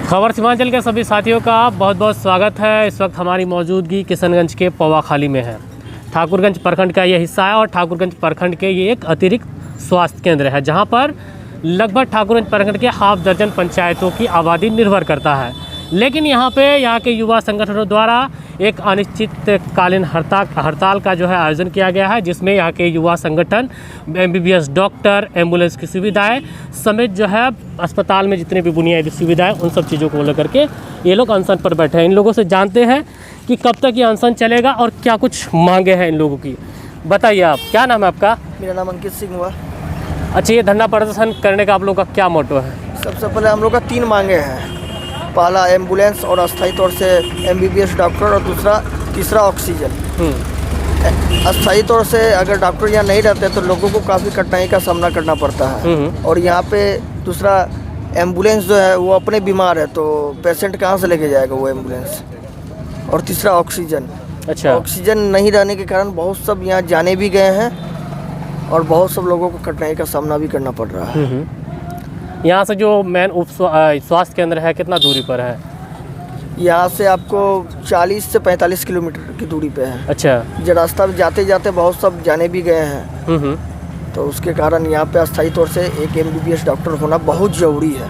खबर सीमांचल के सभी साथियों का बहुत बहुत स्वागत है। इस वक्त हमारी मौजूदगी किशनगंज के पौवाखाली में है। ठाकुरगंज प्रखंड का ये हिस्सा है और ठाकुरगंज प्रखंड के ये एक अतिरिक्त स्वास्थ्य केंद्र है, जहां पर लगभग ठाकुरगंज प्रखंड के हाफ दर्जन पंचायतों की आबादी निर्भर करता है। लेकिन यहाँ के युवा संगठनों द्वारा एक अनिश्चितकालीन हड़ताल का जो है आयोजन किया गया है, जिसमें यहाँ के युवा संगठन MBBS डॉक्टर, एम्बुलेंस की सुविधाएं समेत जो है अस्पताल में जितने भी बुनियादी सुविधाएं उन सब चीज़ों को लेकर के ये लोग अनशन पर बैठे हैं। इन लोगों से जानते हैं कि कब तक ये अनशन चलेगा और क्या कुछ मांगे हैं इन लोगों की। बताइए, आप क्या नाम है आपका? मेरा नाम अंकित सिंह हुआ। अच्छा, ये धरना प्रदर्शन करने का आप लोग का क्या मोटो है? सबसे पहले हम लोग का 3 मांगे हैं। पहला एम्बुलेंस और अस्थायी तौर से MBBS डॉक्टर और तीसरा ऑक्सीजन। अस्थायी तौर से अगर डॉक्टर यहाँ नहीं रहते तो लोगों को काफ़ी कठिनाई का सामना करना पड़ता है। और यहाँ पे दूसरा एम्बुलेंस जो है वो अपने बीमार है तो पेशेंट कहाँ से लेके जाएगा वो एम्बुलेंस। और तीसरा ऑक्सीजन। अच्छा, ऑक्सीजन नहीं रहने के कारण बहुत सब यहाँ जाने भी गए हैं और बहुत सब लोगों को कठिनाई का सामना भी करना पड़ रहा है। यहाँ से जो मेन उप स्वास्थ्य केंद्र है कितना दूरी पर है? यहाँ से आपको 40 से 45 किलोमीटर की दूरी पे है। अच्छा, जो रास्ता में जाते जाते बहुत सब जाने भी गए हैं, तो उसके कारण यहाँ पे अस्थायी तौर से एक MBBS डॉक्टर होना बहुत ज़रूरी है।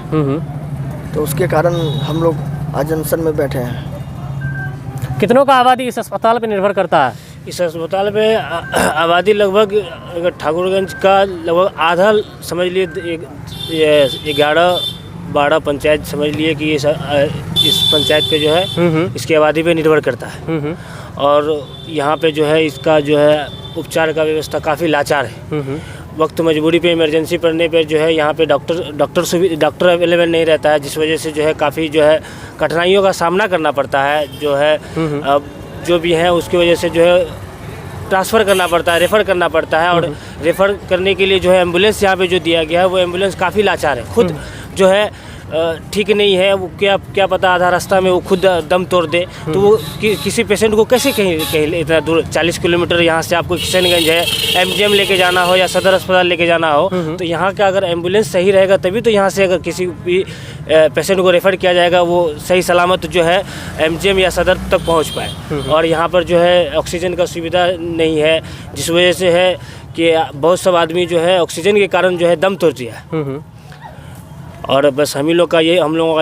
तो उसके कारण हम लोग आज अनशन में बैठे हैं। कितनों का आबादी इस अस्पताल पर निर्भर करता है? इस अस्पताल में आबादी लगभग ठाकुरगंज का लगभग आधा समझ लिए 11-12 पंचायत समझ लिए कि इस पंचायत पे जो है इसकी आबादी पे निर्भर करता है। और यहाँ पे जो है इसका जो है उपचार का व्यवस्था काफ़ी लाचार है। वक्त मजबूरी पे इमरजेंसी पड़ने पे जो है यहाँ पे डॉक्टर अवेलेबल नहीं रहता है, जिस वजह से जो है काफ़ी जो है कठिनाइयों का सामना करना पड़ता है। जो है जो भी है उसकी वजह से जो है ट्रांसफ़र करना पड़ता है, रेफ़र करना पड़ता है। और रेफ़र करने के लिए जो है एम्बुलेंस यहाँ पे जो दिया गया है वो एम्बुलेंस काफ़ी लाचार है। खुद जो है ठीक नहीं है, वो क्या पता आधा रास्ता में वो खुद दम तोड़ दे, तो वो किसी पेशेंट को कैसे कहीं इतना दूर 40 किलोमीटर यहाँ से आपको किशनगंज है MGM लेके जाना हो या सदर अस्पताल लेके जाना हो, तो यहाँ का अगर एम्बुलेंस सही रहेगा तभी तो यहाँ से अगर किसी भी पेशेंट को रेफ़र किया जाएगा वो सही सलामत जो है MGM या सदर तक पहुँच पाए। और यहाँ पर जो है ऑक्सीजन का सुविधा नहीं है, जिस वजह से है कि बहुत सब आदमी जो है ऑक्सीजन के कारण जो है दम तोड़ दिया है। और बस हम लोगों का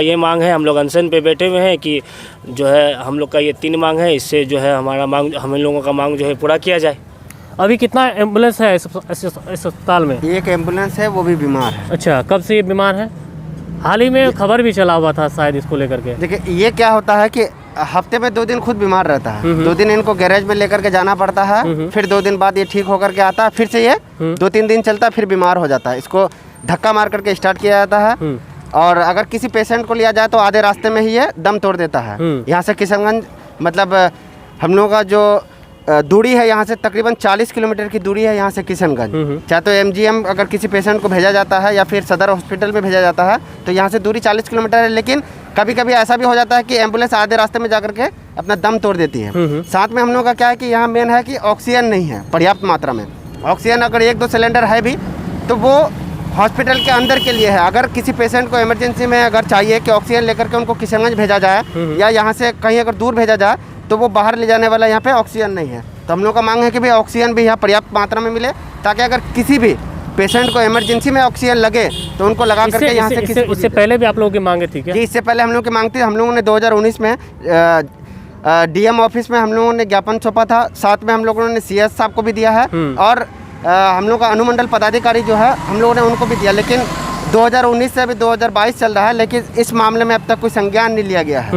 ये मांग है, हम लोग अनशन पे बैठे हुए हैं कि जो है हम लोग का ये 3 मांग है, इससे जो है हमारा मांग हम लोगों का मांग जो है पूरा किया जाए। अभी कितना एम्बुलेंस है इस अस्पताल में? एक एम्बुलेंस है, वो भी बीमार है। अच्छा, कब से ये बीमार है? हाल ही में खबर भी चला हुआ था शायद इसको लेकर के। देखिए, ये क्या होता है कि हफ्ते में 2 दिन खुद बीमार रहता है। 2 दिन इनको गैरेज में लेकर के जाना पड़ता है, फिर 2 दिन बाद ये ठीक होकर के आता है, फिर से ये 2-3 दिन चलता है, फिर बीमार हो जाता है। इसको धक्का मार करके स्टार्ट किया जाता है और अगर किसी पेशेंट को लिया जाए तो आधे रास्ते में ही ये दम तोड़ देता है। यहाँ से किशनगंज मतलब हम लोगों का जो दूरी है यहाँ से तकरीबन 40 किलोमीटर की दूरी है यहाँ से किशनगंज। चाहे तो MGM अगर किसी पेशेंट को भेजा जाता है या फिर सदर हॉस्पिटल में भेजा जाता है तो यहाँ से दूरी 40 किलोमीटर है, लेकिन कभी कभी ऐसा भी हो जाता है कि एम्बुलेंस आधे रास्ते में जाकर के अपना दम तोड़ देती है। साथ में हम लोग का क्या है कि यहाँ मेन है कि ऑक्सीजन नहीं है पर्याप्त मात्रा में। ऑक्सीजन अगर 1-2 सिलेंडर है भी तो वो हॉस्पिटल के अंदर के लिए है। अगर किसी पेशेंट को इमरजेंसी में अगर चाहिए कि ऑक्सीजन लेकर के उनको किशनगंज भेजा जाए या यहाँ से कहीं अगर दूर भेजा जाए तो वो बाहर ले जाने वाला यहाँ पे ऑक्सीजन नहीं है। तो हम लोग का मांग है कि भाई ऑक्सीजन भी यहाँ पर्याप्त मात्रा में मिले, ताकि अगर किसी भी पेशेंट को इमरजेंसी में ऑक्सीजन लगे तो उनको लगा करके यहाँ से इससे पहले भी आप लोगों की मांगे थी क्या? जी, इससे पहले हम लोग की मांग थी। हम लोगों ने 2019 में DM ऑफिस में हम लोगों ने ज्ञापन सौंपा था। साथ में हम लोगों ने CS साहब को भी दिया है और हम लोग का अनुमंडल पदाधिकारी जो है हम लोगों ने उनको भी दिया। लेकिन 2019 से अभी 2022 चल रहा है, लेकिन इस मामले में अब तक कोई संज्ञान नहीं लिया गया है।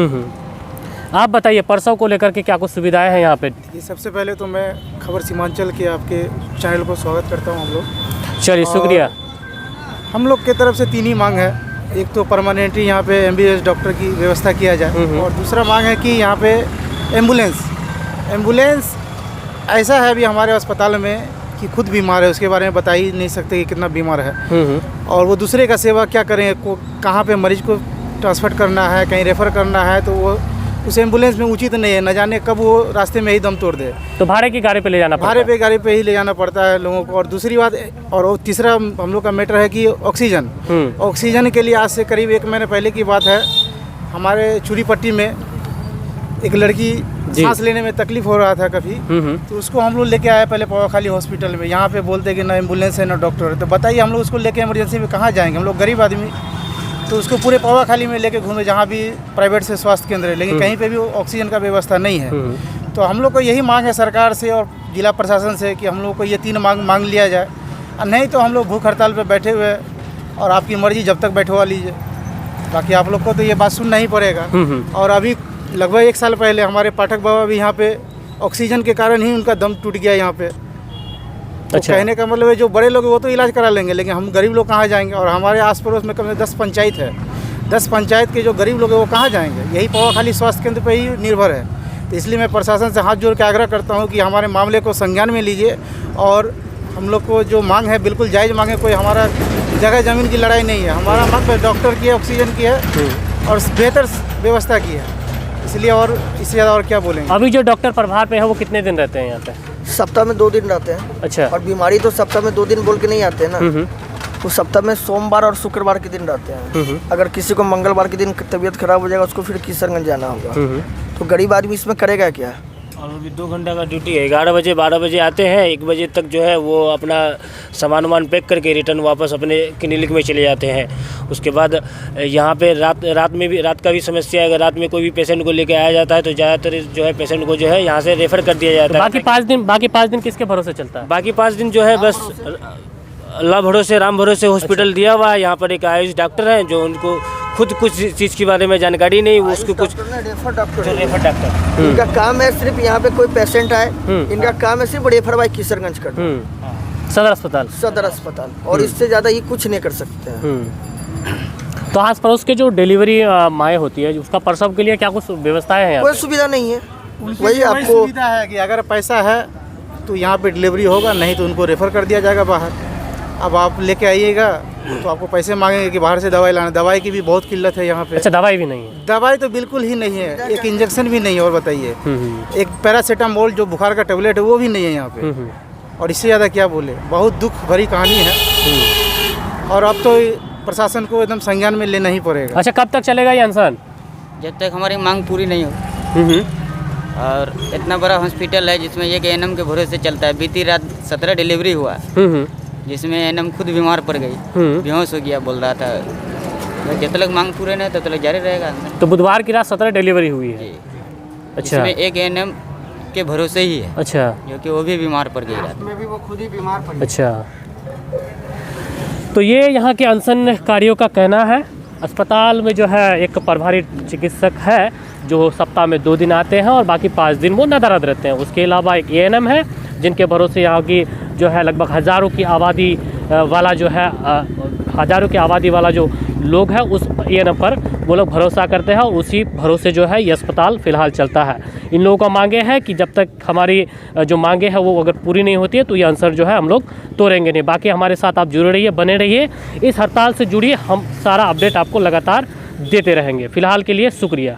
आप बताइए, प्रसव को लेकर के क्या कुछ सुविधाएं हैं यहाँ पे? सबसे पहले तो मैं खबर सीमांचल के आपके चैनल को स्वागत करता हूँ। हम लोग चलिए, शुक्रिया। हम लोग की तरफ से 3 ही मांग है। एक तो परमानेंटली यहाँ पे MBBS डॉक्टर की व्यवस्था किया जाए और दूसरा मांग है कि यहाँ पे एम्बुलेंस ऐसा है अभी हमारे अस्पताल में कि खुद बीमार है, उसके बारे में बता ही नहीं सकते कि कितना बीमार है। और वो दूसरे का सेवा क्या करें, कहाँ पे मरीज को ट्रांसफ़र करना है, कहीं रेफ़र करना है, तो वो उस एम्बुलेंस में उचित नहीं है, न जाने कब वो रास्ते में ही दम तोड़ दे। तो भाड़े की गाड़ी पे ले जाना पड़ता है? भाड़े पे गाड़ी पे ही ले जाना पड़ता है लोगों को। और दूसरी बात और तीसरा हम लोग का मैटर है कि ऑक्सीजन के लिए आज से करीब 1 महीने पहले की बात है हमारे चूड़ी पट्टी में एक लड़की जी। सांस लेने में तकलीफ हो रहा था काफ़ी, तो उसको हम लोग लेके आए पहले पवाखाली हॉस्पिटल में। यहाँ पे बोलते कि ना एम्बुलेंस है ना डॉक्टर है, तो बताइए हम लोग उसको लेके इमरजेंसी में कहाँ जाएंगे, हम लोग गरीब आदमी। तो उसको पूरे पवाखाली में लेके घूमे, जहाँ भी प्राइवेट से स्वास्थ्य केंद्र है, लेकिन कहीं पे भी ऑक्सीजन का व्यवस्था नहीं है। तो हम लोग को यही मांग है सरकार से और जिला प्रशासन से कि हम लोग को ये 3 मांग लिया जाए, और नहीं तो हम लोग भूख हड़ताल पे बैठे हुए हैं और आपकी मर्जी जब तक बैठवा लीजिए। बाकी आप लोग को तो ये बात सुनना ही पड़ेगा। और अभी लगभग 1 साल पहले हमारे पाठक बाबा भी यहाँ पे ऑक्सीजन के कारण ही उनका दम टूट गया यहाँ पे। तो अच्छा। कहने का मतलब है जो बड़े लोग हैं वो तो इलाज करा लेंगे, लेकिन हम गरीब लोग कहाँ जाएंगे। और हमारे आस पड़ोस में कम से 10 पंचायत है, 10 पंचायत के जो गरीब लोग हैं वो कहाँ जाएंगे। यही पवाखाली स्वास्थ्य केंद्र पर ही निर्भर है। तो इसलिए मैं प्रशासन से हाथ जोड़ के आग्रह करता हूँ कि हमारे मामले को संज्ञान में लीजिए और हम लोग को जो मांग है बिल्कुल जायज़ मांग है। कोई हमारा जगह ज़मीन की लड़ाई नहीं है, हमारा मांग डॉक्टर की है, ऑक्सीजन की है और बेहतर व्यवस्था की है। इसलिए और इससे ज़्यादा और क्या बोलेंगे। अभी जो डॉक्टर प्रभार पे है वो कितने दिन रहते हैं यहाँ पे? सप्ताह में 2 दिन रहते हैं। अच्छा। और बीमारी तो सप्ताह में 2 दिन बोल के नहीं आते हैं ना, तो सप्ताह में सोमवार और शुक्रवार के दिन रहते हैं। अगर किसी को मंगलवार के दिन तबीयत खराब हो जाएगा उसको फिर किशनगंज जाना होगा। तो गरीब आदमी इसमें करेगा क्या। और अभी 2 घंटा का ड्यूटी है, 11 बजे 12 बजे आते हैं, 1 बजे तक जो है वो अपना सामान पैक करके रिटर्न वापस अपने क्लिनिक में चले जाते हैं। उसके बाद यहाँ पे रात का भी समस्या है। अगर रात में कोई भी पेशेंट को लेकर आया जाता है तो ज़्यादातर जो है पेशेंट को जो है यहाँ से रेफ़र कर दिया जाता है। बाकी 5 दिन किसके भरोसे चलता है? बाकी 5 दिन जो है बस अल्लाह भरोसे राम भरोसे हॉस्पिटल दिया हुआ है। यहाँ पर एक आयुष डॉक्टर हैं जो उनको खुद कुछ चीज़ के बारे में जानकारी नहीं, वो उसको कुछ रेफर डॉक्टर जो रेफर डॉक्टर इनका काम है सिर्फ यहाँ पे कोई पेशेंट आए, इनका काम है सिर्फ रेफर बाई किशनगंज करना, सदर अस्पताल और इससे ज़्यादा ये कुछ नहीं कर सकते हैं। तो आस पड़ोस के जो डिलीवरी माएँ होती है उसका प्रसव के लिए क्या कुछ व्यवस्थाएं हैं यहाँ कोई पे? सुविधा नहीं है। वही वही आपको सुविधा है कि अगर पैसा है तो यहाँ पे डिलीवरी होगा, नहीं तो उनको रेफ़र कर दिया जाएगा बाहर। अब आप लेके आइएगा तो आपको पैसे मांगेंगे कि बाहर से दवाई लाना। दवाई की भी बहुत किल्लत है यहाँ पे। अच्छा, दवाई भी नहीं है? दवाई तो बिल्कुल ही नहीं है, एक इंजेक्शन भी नहीं है। और बताइए, एक पैरासीटामोल जो बुखार का टेबलेट है वो भी नहीं है यहाँ पे। और इससे ज़्यादा क्या बोले, बहुत दुख भरी कहानी है। और अब तो प्रशासन को एकदम संज्ञान में लेना ही पड़ेगा। अच्छा, कब तक चलेगा ये अनशन? जब तक हमारी मांग पूरी नहीं हो। और इतना बड़ा हॉस्पिटल है जिसमें एक एएनएम के भरोसे चलता है। बीती रात 17 डिलीवरी हुआ, जिसमें एएनएम खुद बीमार पड़ गई, बेहोश हो गया, बोल रहा था। जब तक मांग पूरे नहीं तब तक जारी रहेगा। तो बुधवार की रात 17 डिलीवरी हुई है? अच्छा। इसमें एक एएनएम के भरोसे ही है। अच्छा। जो कि वो भी बीमार पड़ गई रात में। भी वो खुद ही बीमार पड़ी। अच्छा, तो ये यहाँ के अनशनकारियों का कहना है। अस्पताल में जो है एक प्रभारी चिकित्सक है जो सप्ताह में 2 दिन आते हैं और बाकी 5 दिन वो नदारद रहते हैं। उसके अलावा एक एएनएम है जिनके भरोसे यहाँ की जो है लगभग हज़ारों की आबादी वाला जो लोग हैं उस एएनएम पर वो लोग भरोसा करते हैं और उसी भरोसे जो है ये अस्पताल फ़िलहाल चलता है। इन लोगों का मांगे है कि जब तक हमारी जो मांगे हैं वो अगर पूरी नहीं होती है तो ये आंसर जो है हम लोग तोड़ेंगे नहीं। बाकी हमारे साथ आप जुड़े रहिए, बने रहिए, इस हड़ताल से जुड़िए, हम सारा अपडेट आपको लगातार देते रहेंगे। फ़िलहाल के लिए शुक्रिया।